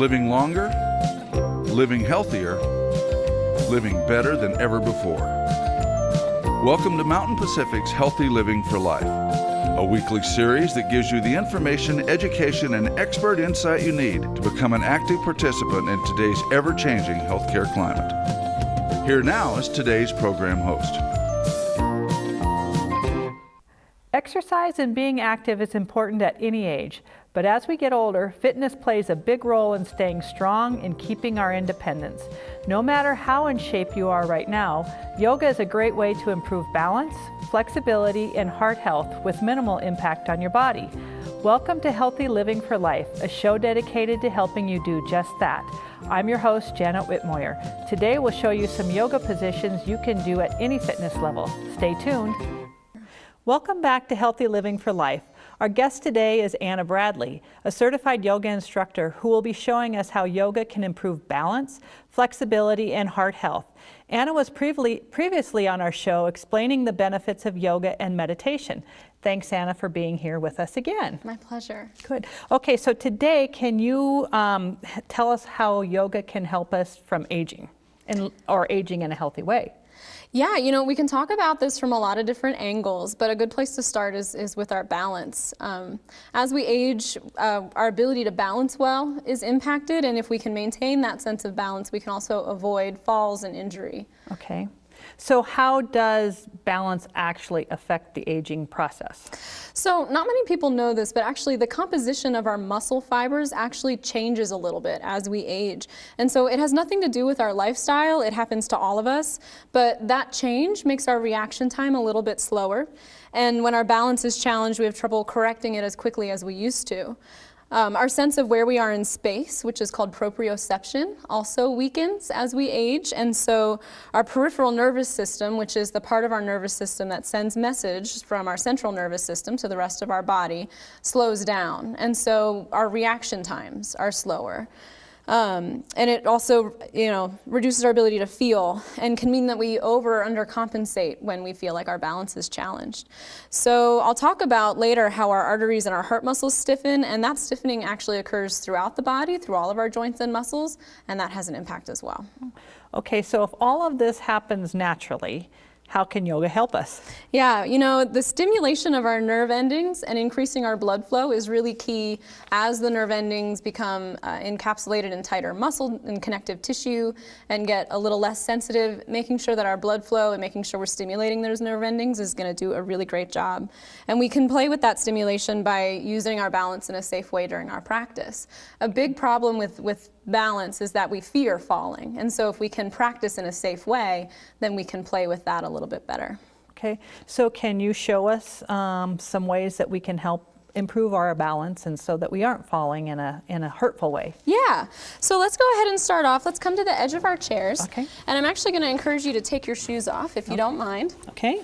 living longer, living healthier, living better than ever before. Welcome to Mountain Pacific's Healthy Living for Life, a weekly series that gives you the information, education, and expert insight you need to become an active participant in today's ever-changing healthcare climate. Here now is today's program host. Exercise and being active is important at any age, but as we get older, fitness plays a big role in staying strong and keeping our independence. No matter how in shape you are right now, yoga is a great way to improve balance, flexibility, and heart health with minimal impact on your body. Welcome to Healthy Living for Life, a show dedicated to helping you do just that. I'm your host, Janet Whitmoyer. Today we'll show you some yoga positions you can do at any fitness level. Stay tuned. Welcome back to Healthy Living for Life. Our guest today is Anna Bradley, a certified yoga instructor who will be showing us how yoga can improve balance, flexibility, and heart health. Anna was previously on our show explaining the benefits of yoga and meditation. Thanks, Anna, for being here with us again. My pleasure. Good. Okay, so today, can you tell us how yoga can help us from aging, or aging in a healthy way? Yeah, we can talk about this from a lot of different angles, but a good place to start is with our balance. As we age, our ability to balance well is impacted, and if we can maintain that sense of balance, we can also avoid falls and injury. Okay. So how does balance actually affect the aging process? So not many people know this, but actually the composition of our muscle fibers actually changes a little bit as we age. And so it has nothing to do with our lifestyle. It happens to all of us, but that change makes our reaction time a little bit slower. And when our balance is challenged, we have trouble correcting it as quickly as we used to. Our sense of where we are in space, which is called proprioception, also weakens as we age. And so our peripheral nervous system, which is the part of our nervous system that sends message from our central nervous system to the rest of our body, slows down. And so our reaction times are slower. And it also, reduces our ability to feel and can mean that we over or undercompensate when we feel like our balance is challenged. So I'll talk about later how our arteries and our heart muscles stiffen, and that stiffening actually occurs throughout the body, through all of our joints and muscles, and that has an impact as well. Okay, so if all of this happens naturally, how can yoga help us? Yeah, the stimulation of our nerve endings and increasing our blood flow is really key as the nerve endings become encapsulated in tighter muscle and connective tissue and get a little less sensitive. Making sure that our blood flow and making sure we're stimulating those nerve endings is going to do a really great job. And we can play with that stimulation by using our balance in a safe way during our practice. A big problem with balance is that we fear falling. And so if we can practice in a safe way, then we can play with that a little bit better. Okay, so can you show us some ways that we can help improve our balance and so that we aren't falling in a hurtful way? Yeah, so let's go ahead and start off. Let's come to the edge of our chairs. Okay. And I'm actually going to encourage you to take your shoes off if you don't mind. Okay.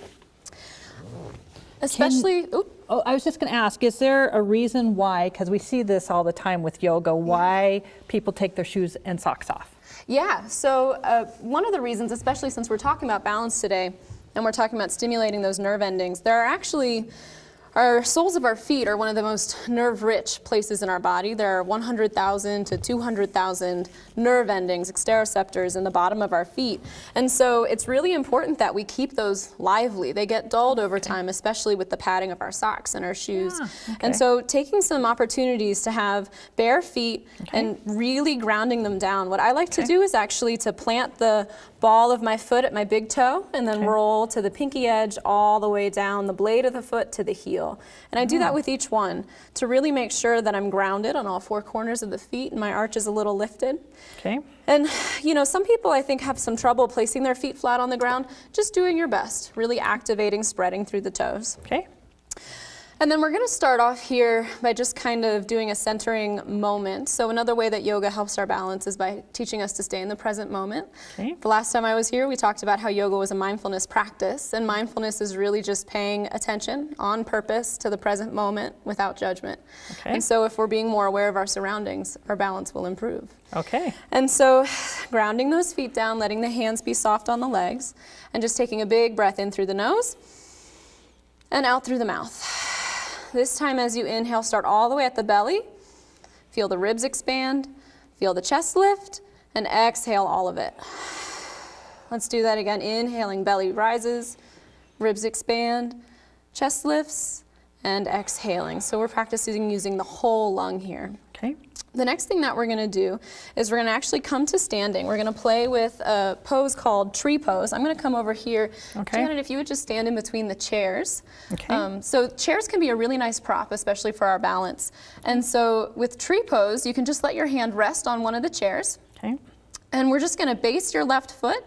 Especially, I was just going to ask, is there a reason why, because we see this all the time with yoga, why people take their shoes and socks off? Yeah, so one of the reasons, especially since we're talking about balance today, and we're talking about stimulating those nerve endings, there are actually, our soles of our feet are one of the most nerve-rich places in our body. There are 100,000 to 200,000 nerve endings, exteroceptors, in the bottom of our feet. And so it's really important that we keep those lively. They get dulled over time, especially with the padding of our socks and our shoes. And so taking some opportunities to have bare feet and really grounding them down. What I like to do is actually to plant the ball of my foot at my big toe and then roll to the pinky edge all the way down the blade of the foot to the heel. And I do that with each one to really make sure that I'm grounded on all four corners of the feet and my arch is a little lifted. Okay. And some people I think have some trouble placing their feet flat on the ground. Just doing your best, really activating, spreading through the toes. Okay. And then we're going to start off here by just kind of doing a centering moment. So another way that yoga helps our balance is by teaching us to stay in the present moment. Okay. The last time I was here, we talked about how yoga was a mindfulness practice, and mindfulness is really just paying attention on purpose to the present moment without judgment. Okay. And so if we're being more aware of our surroundings, our balance will improve. Okay. And so grounding those feet down, letting the hands be soft on the legs, and just taking a big breath in through the nose and out through the mouth. This time as you inhale, start all the way at the belly. Feel the ribs expand. Feel the chest lift and exhale all of it. Let's do that again. Inhaling, belly rises, ribs expand, chest lifts, and exhaling. So we're practicing using the whole lung here. Okay. The next thing that we're going to do is we're going to actually come to standing. We're going to play with a pose called tree pose. I'm going to come over here. Okay. Janet, if you would just stand in between the chairs. Okay. So chairs can be a really nice prop, especially for our balance. And so with tree pose, you can just let your hand rest on one of the chairs. Okay. And we're just going to base your left foot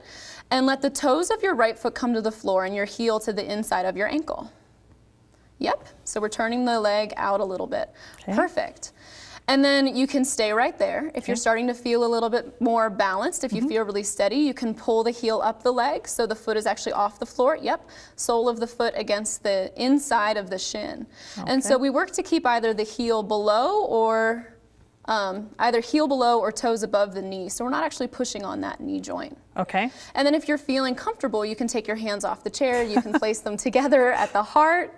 and let the toes of your right foot come to the floor and your heel to the inside of your ankle. Yep. So we're turning the leg out a little bit. Okay. Perfect. And then you can stay right there. If you're starting to feel a little bit more balanced, if you feel really steady, you can pull the heel up the leg so the foot is actually off the floor. Yep, sole of the foot against the inside of the shin. Okay. And so we work to keep either the heel below or toes above the knee. So we're not actually pushing on that knee joint. Okay. And then if you're feeling comfortable, you can take your hands off the chair. You can place them together at the heart.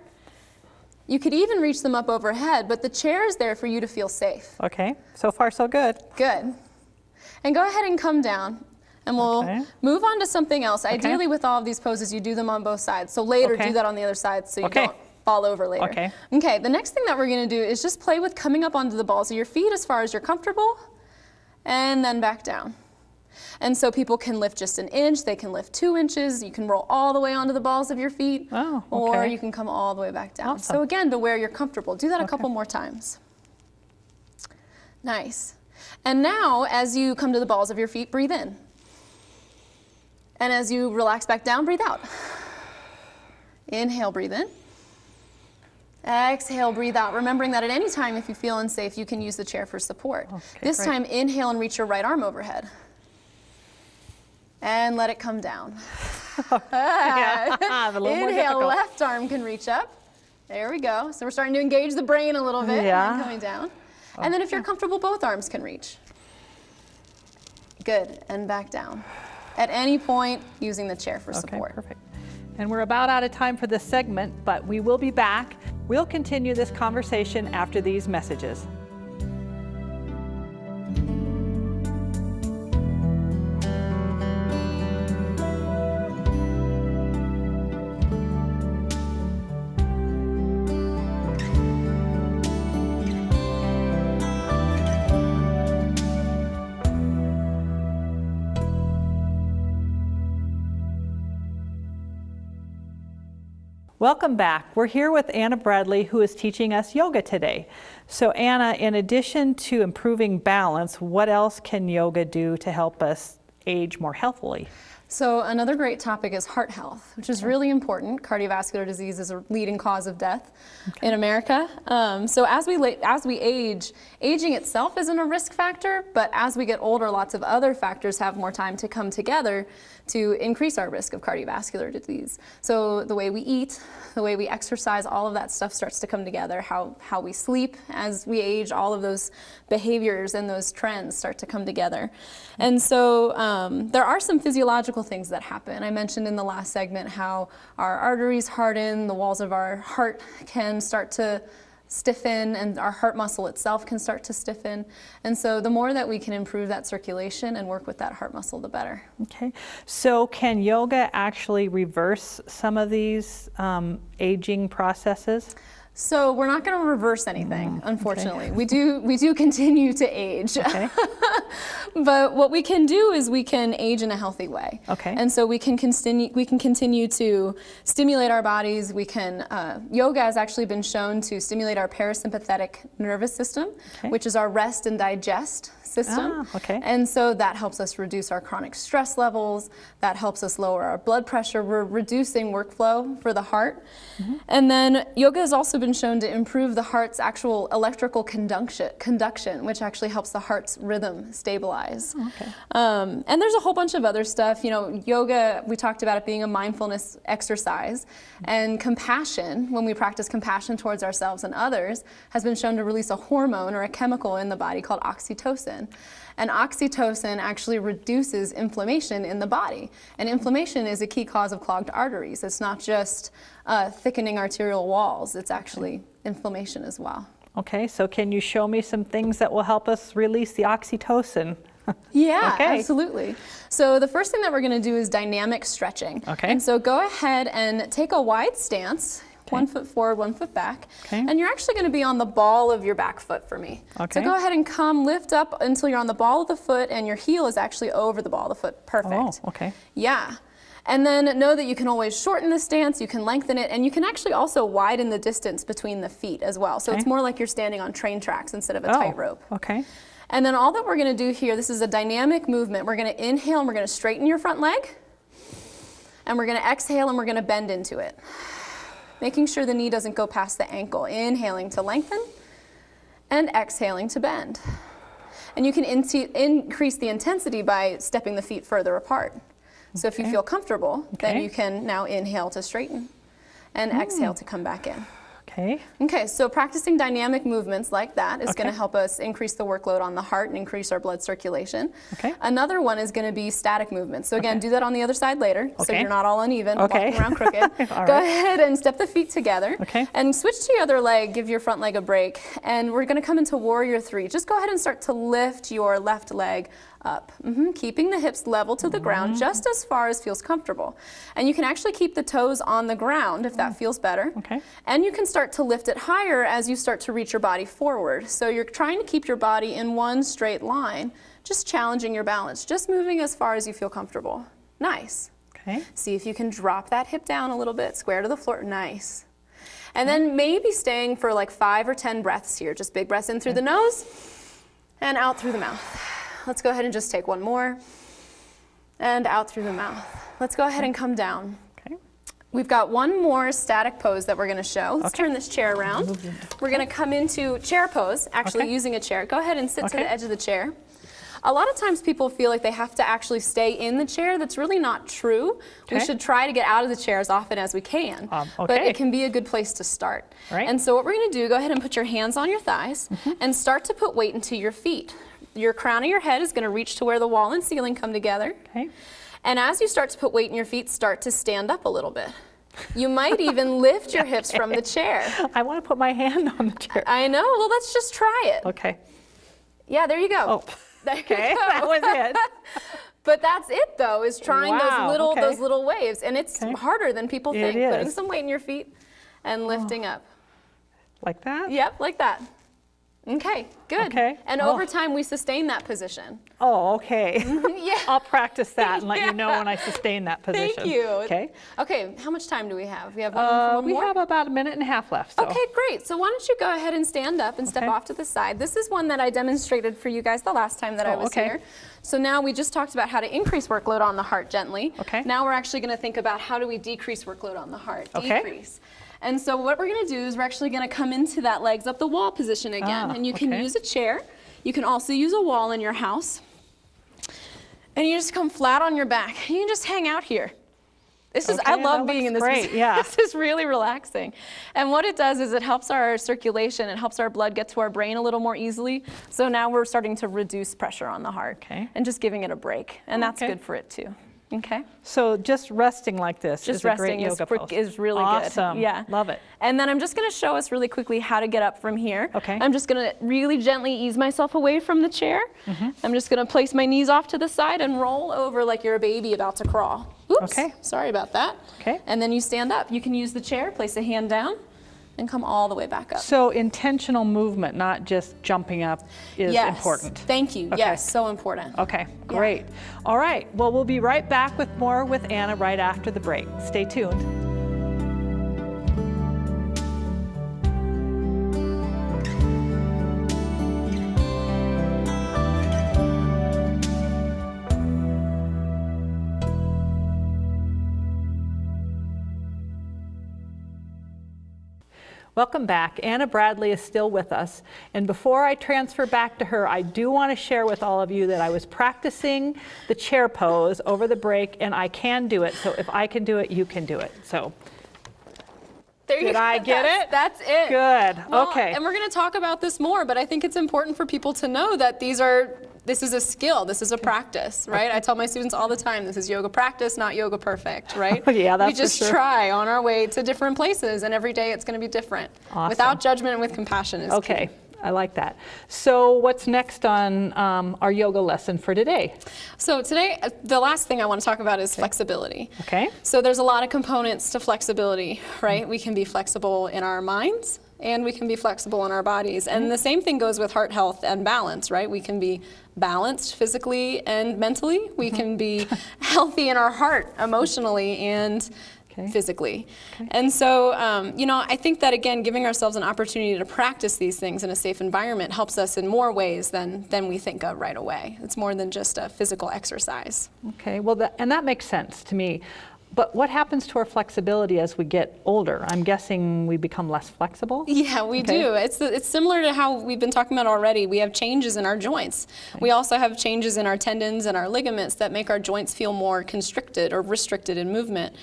You could even reach them up overhead, but the chair is there for you to feel safe. Okay. So far, so good. Good. And go ahead and come down, and we'll move on to something else. Ideally, with all of these poses, you do them on both sides. So later, do that on the other side so you don't fall over later. Okay. Okay, the next thing that we're going to do is just play with coming up onto the balls of your feet as far as you're comfortable, and then back down. And so people can lift just an inch, they can lift 2 inches, you can roll all the way onto the balls of your feet, or you can come all the way back down. Awesome. So again, to where you're comfortable. Do that a couple more times. Nice. And now, as you come to the balls of your feet, breathe in. And as you relax back down, breathe out. Inhale, breathe in. Exhale, breathe out. Remembering that at any time, if you feel unsafe, you can use the chair for support. This time, inhale and reach your right arm overhead. And let it come down. Inhale, left arm can reach up. There we go. So we're starting to engage the brain a little bit. Yeah. And coming down. And then if you're comfortable, both arms can reach. Good. And back down. At any point, using the chair for support. Perfect. And we're about out of time for this segment, but we will be back. We'll continue this conversation after these messages. Welcome back. We're here with Anna Bradley, who is teaching us yoga today. So Anna, in addition to improving balance, what else can yoga do to help us age more healthily? So another great topic is heart health, which is really important. Cardiovascular disease is a leading cause of death in America. So as we age, aging itself isn't a risk factor, but as we get older, lots of other factors have more time to come together to increase our risk of cardiovascular disease. So the way we eat, the way we exercise, all of that stuff starts to come together. How we sleep as we age, all of those behaviors and those trends start to come together. And so there are some physiological things that happen. I mentioned in the last segment how our arteries harden, the walls of our heart can start to stiffen, and our heart muscle itself can start to stiffen. And so the more that we can improve that circulation and work with that heart muscle, the better. Okay. So can yoga actually reverse some of these aging processes? So we're not going to reverse anything, unfortunately. We do continue to age. Okay. But what we can do is we can age in a healthy way. Okay. And so we can continue to stimulate our bodies. We can yoga has actually been shown to stimulate our parasympathetic nervous system, which is our rest and digest system. And so that helps us reduce our chronic stress levels. That helps us lower our blood pressure. We're reducing workflow for the heart. And then yoga has also been shown to improve the heart's actual electrical conduction, which actually helps the heart's rhythm stabilize. And there's a whole bunch of other stuff. You know, yoga, we talked about it being a mindfulness exercise, and compassion, when we practice compassion towards ourselves and others, has been shown to release a hormone or a chemical in the body called oxytocin. And oxytocin actually reduces inflammation in the body. And inflammation is a key cause of clogged arteries. It's not just thickening arterial walls, it's actually inflammation as well. Okay, so can you show me some things that will help us release the oxytocin? Yeah, Okay. absolutely. So the first thing that we're going to do is dynamic stretching. Okay. And so go ahead and take a wide stance, 1 foot forward, 1 foot back. Okay. And you're actually going to be on the ball of your back foot for me. Okay. So go ahead and lift up until you're on the ball of the foot and your heel is actually over the ball of the foot. Perfect. Oh, okay. Yeah. And then know that you can always shorten the stance, you can lengthen it, and you can actually also widen the distance between the feet as well. So Okay. it's more like you're standing on train tracks instead of a Oh, tightrope. okay. And then all that we're going to do here, this is a dynamic movement. We're going to inhale and we're going to straighten your front leg. And we're going to exhale and we're going to bend into it. Making sure the knee doesn't go past the ankle. Inhaling to lengthen and exhaling to bend. And you can increase the intensity by stepping the feet further apart. So if you feel comfortable, then Okay. you can now inhale to straighten and exhale to come back in. Okay. Okay, so practicing dynamic movements like that is Okay. going to help us increase the workload on the heart and increase our blood circulation. Okay. Another one is going to be static movements. So again, Okay. do that on the other side later, so Okay. you're not all uneven, Okay. walking around crooked. All Go right. ahead and step the feet together. Okay. And switch to your other leg, give your front leg a break. And we're going to come into Warrior 3. Just go ahead and start to lift your left leg up, keeping the hips level to the ground just as far as feels comfortable. And you can actually keep the toes on the ground if that feels better. Okay. And you can start to lift it higher as you start to reach your body forward. So you're trying to keep your body in one straight line, just challenging your balance, just moving as far as you feel comfortable. Nice. Okay. See if you can drop that hip down a little bit, square to the floor. Nice. And then maybe staying for like 5 or 10 breaths here. Just big breaths in through the nose and out through the mouth. Let's go ahead and just take one more. And out through the mouth. Let's go ahead and come down. Okay. We've got one more static pose that we're going to show. Let's Okay. turn this chair around. We're going to come into chair pose, actually Okay. using a chair. Go ahead and sit to Okay. the edge of the chair. A lot of times people feel like they have to actually stay in the chair. That's really not true. We Okay. should try to get out of the chair as often as we can. But okay. it can be a good place to start. Right. And so what we're going to do, go ahead and put your hands on your thighs and start to put weight into your feet. Your crown of your head is going to reach to where the wall and ceiling come together. Okay. And as you start to put weight in your feet, start to stand up a little bit. You might even lift your hips from the chair. I want to put my hand on the chair. I know, well, let's just try it. Okay. Yeah, there you go. Oh. There you Okay. go. That was it. But that's it though, is trying Wow, those little waves. And it's Okay. harder than people It think. Putting is. some weight in your feet and lifting up. Like that? Yep, like that. Okay, good. Okay. And Oh. over time, we sustain that position. Oh, okay. Yeah. I'll practice that and let you know Yeah. when I sustain that position. Thank you. Okay. Okay, how much time do we have? We have one We more? have about a minute and a half left. So. Okay, great. So why don't you go ahead and stand up and step Okay. off to the side. This is one that I demonstrated for you guys the last time that I Oh, was okay. here. So now we just talked about how to increase workload on the heart gently. Okay. Now we're actually going to think about how do we decrease workload on the heart. Okay. Decrease. And so what we're going to do is we're actually going to come into that legs up the wall position again. Ah, And you can okay. use a chair. You can also use a wall in your house. And you just come flat on your back. You can just hang out here. This is, I Okay, love that being in looks this great, position. yeah. This is really relaxing. And what it does is it helps our circulation, it helps our blood get to our brain a little more easily. So now we're starting to reduce pressure on the heart Okay. and just giving it a break. And that's Okay. good for it too. Okay? So just resting like this Just is a great resting yoga pose. is really Awesome. good. Yeah. Love it. And then I'm just going to show us really quickly how to get up from here. Okay. I'm just going to really gently ease myself away from the chair. Mm-hmm. I'm just going to place my knees off to the side and roll over like you're a baby about to crawl. Oops. Okay. Sorry about that. Okay. And then you stand up. You can use the chair, place a hand down, and come all the way back up. So intentional movement, not just jumping up, is Yes. important. Thank you. Okay. Yes, so important. Okay, great. All right, well, we'll be right back with more with Anna right after the break. Stay tuned. Welcome back. Anna Bradley is still with us. And before I transfer back to her, I do want to share with all of you that I was practicing the chair pose over the break, and I can do it. So if I can do it, you can do it. So There you Did go. I get it? That's it. good. Well, Okay. And we're going to talk about this more, but I think it's important for people to know that these are this is a skill, this is a practice, right? I tell my students all the time, this is yoga practice, not yoga perfect, right? Yeah, that's we just for sure. try on our way to different places, and every day it's going to be different. Awesome. Without judgment and with compassion is Okay, key. I like that. So what's next on our yoga lesson for today? So today, the last thing I want to talk about is flexibility. Okay. So there's a lot of components to flexibility, right? We can be flexible in our minds, and we can be flexible in our bodies. And the same thing goes with heart health and balance, right? We can be balanced physically and mentally. We can be healthy in our heart, emotionally and physically. And so, you know, I think that, again, giving ourselves an opportunity to practice these things in a safe environment helps us in more ways than we think of right away. It's more than just a physical exercise. Okay, well, and that makes sense to me. But what happens to our flexibility as we get older? I'm guessing we become less flexible? Yeah, we do. It's similar to how we've been talking about already. We have changes in our joints. We also have changes in our tendons and our ligaments that make our joints feel more constricted or restricted in movement.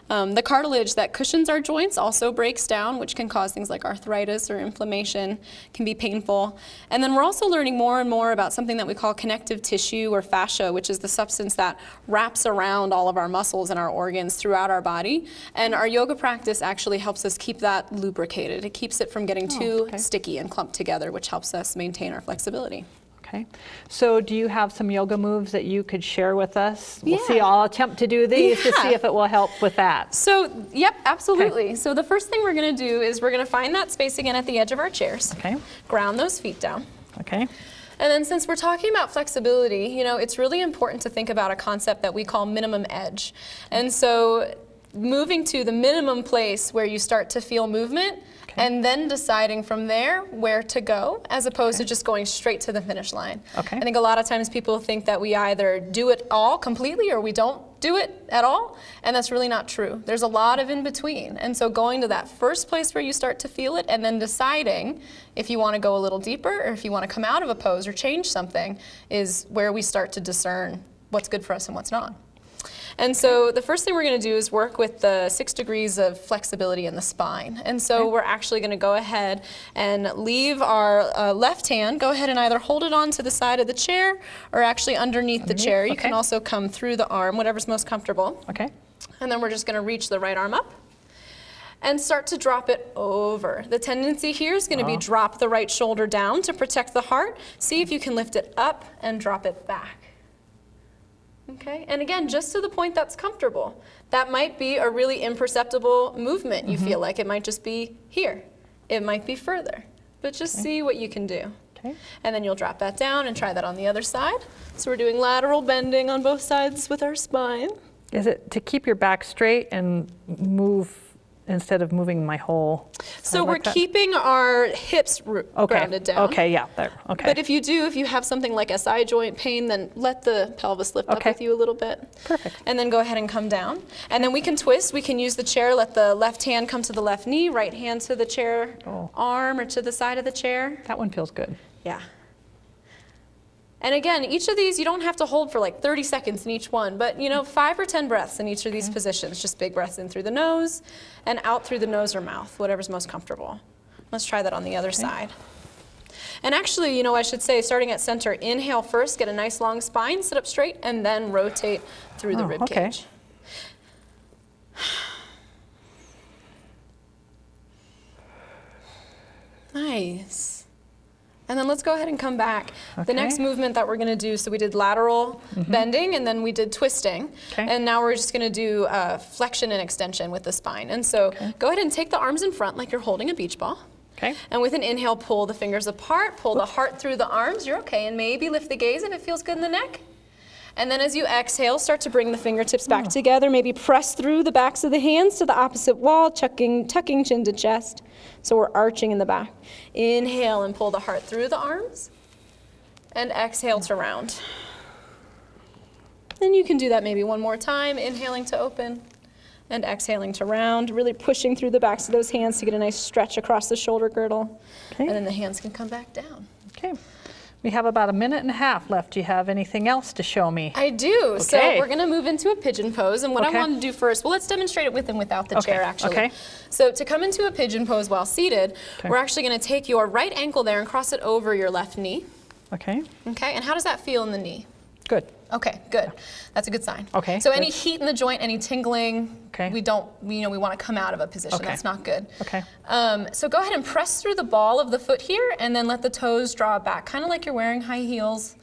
The cartilage that cushions our joints also breaks down, which can cause things like arthritis or inflammation, can be painful. And then we're also learning more and more about something that we call connective tissue or fascia, which is the substance that wraps around all of our muscles and our organs throughout our body, and our yoga practice actually helps us keep that lubricated. It keeps it from getting too sticky and clumped together, which helps us maintain our flexibility. Okay, so do you have some yoga moves that you could share with us? We'll Yeah. see, I'll attempt to do these to see if it will help with that. So, yep, absolutely. So the first thing we're going to do is we're going to find that space again at the edge of our chairs. Okay. Ground those feet down. Okay. And then since we're talking about flexibility, you know, it's really important to think about a concept that we call minimum edge. And so moving to the minimum place where you start to feel movement and then deciding from there where to go, as opposed to just going straight to the finish line. Okay. I think a lot of times people think that we either do it all completely or we don't do it at all, and that's really not true. There's a lot of in between. And so going to that first place where you start to feel it and then deciding if you want to go a little deeper or if you want to come out of a pose or change something is where we start to discern what's good for us and what's not. And so the first thing we're going to do is work with the 6 degrees of flexibility in the spine. And so we're actually going to go ahead and leave our left hand, go ahead and either hold it on to the side of the chair or actually underneath the chair. You can also come through the arm, whatever's most comfortable. Okay. And then we're just going to reach the right arm up and start to drop it over. The tendency here is going to be drop the right shoulder down to protect the heart. See if you can lift it up and drop it back. Okay, and again, just to the point that's comfortable. That might be a really imperceptible movement you feel like. It might just be here. It might be further. But just see what you can do. Okay. And then you'll drop that down and try that on the other side. So we're doing lateral bending on both sides with our spine. Is it to keep your back straight and move instead of moving my whole side So we're like that? keeping our hips grounded down. Okay, yeah, there, okay. But if you have something like SI joint pain, then let the pelvis lift up with you a little bit. Perfect. And then go ahead and come down. And then we can twist. We can use the chair. Let the left hand come to the left knee, right hand to the chair arm or to the side of the chair. That one feels good. Yeah. And again, each of these, you don't have to hold for like 30 seconds in each one, but 5 or 10 breaths in each of these positions. Just big breaths in through the nose and out through the nose or mouth, whatever's most comfortable. Let's try that on the other side. And actually, I should say, starting at center, inhale first, get a nice long spine, sit up straight, and then rotate through the rib cage. Nice. And then let's go ahead and come back. The next movement that we're going to do, so we did lateral bending and then we did twisting. And now we're just going to do flexion and extension with the spine. And so go ahead and take the arms in front like you're holding a beach ball. And with an inhale, pull the fingers apart, pull the heart through the arms. You're okay. And maybe lift the gaze if it feels good in the neck. And then as you exhale, start to bring the fingertips back together. Maybe press through the backs of the hands to the opposite wall, tucking chin to chest. So we're arching in the back. Inhale and pull the heart through the arms. And exhale to round. Then you can do that maybe one more time. Inhaling to open and exhaling to round. Really pushing through the backs of those hands to get a nice stretch across the shoulder girdle. And then the hands can come back down. Okay. We have about a minute and a half left. Do you have anything else to show me? I do. So we're going to move into a pigeon pose. And what I want to do first, well, let's demonstrate it with and without the chair, actually. So to come into a pigeon pose while seated, we're actually going to take your right ankle there and cross it over your left knee. Okay. Okay, and how does that feel in the knee? Good. Okay, good. That's a good sign. Okay, So any good. heat in the joint, any tingling, Okay. we want to come out of a position. Okay. That's not good. Okay. So go ahead and press through the ball of the foot here and then let the toes draw back, kind of like you're wearing high heels.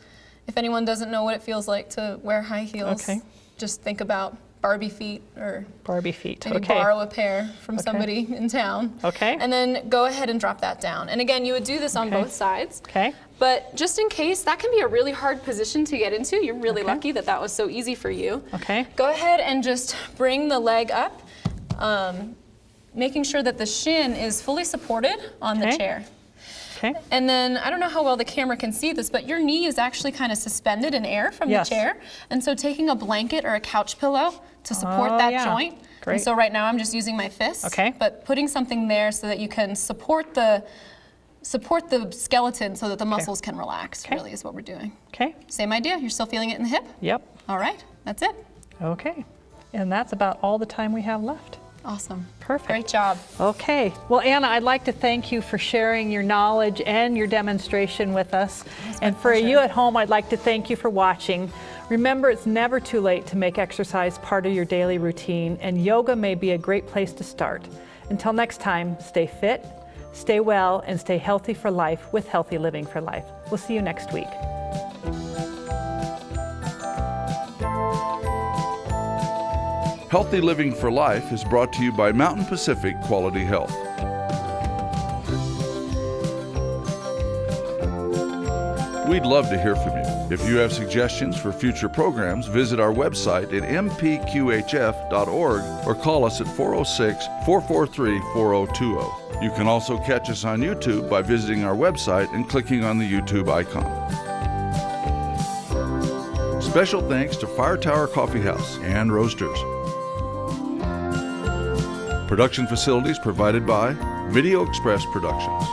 If anyone doesn't know what it feels like to wear high heels, Okay. just think about Barbie feet or Barbie feet. maybe Okay. borrow a pair from Okay. somebody in town. Okay. And then go ahead and drop that down. And again, you would do this on Okay. both sides. Okay. But just in case, that can be a really hard position to get into. You're really Okay. lucky that that was so easy for you. Okay. Go ahead and just bring the leg up, making sure that the shin is fully supported on the Okay. chair. Okay. And then, I don't know how well the camera can see this, but your knee is actually kind of suspended in air from Yes. the chair. And so taking a blanket or a couch pillow to support Oh, that yeah. joint. Great. And so right now I'm just using my fists. Okay. But putting something there so that you can support the skeleton so that the muscles can relax, Okay. really is what we're doing. Okay. Same idea, you're still feeling it in the hip? Yep. All right, that's it. Okay. And that's about all the time we have left. Awesome. Perfect. Great job. Okay. Well, Anna, I'd like to thank you for sharing your knowledge and your demonstration with us. And for you at home, I'd like to thank you for watching. Remember, it's never too late to make exercise part of your daily routine, and yoga may be a great place to start. Until next time, stay fit, stay well, and stay healthy for life with Healthy Living for Life. We'll see you next week. Healthy Living for Life is brought to you by Mountain Pacific Quality Health. We'd love to hear from you. If you have suggestions for future programs, visit our website at mpqhf.org or call us at 406-443-4020. You can also catch us on YouTube by visiting our website and clicking on the YouTube icon. Special thanks to Fire Tower Coffee House and Roasters. Production facilities provided by Video Express Productions.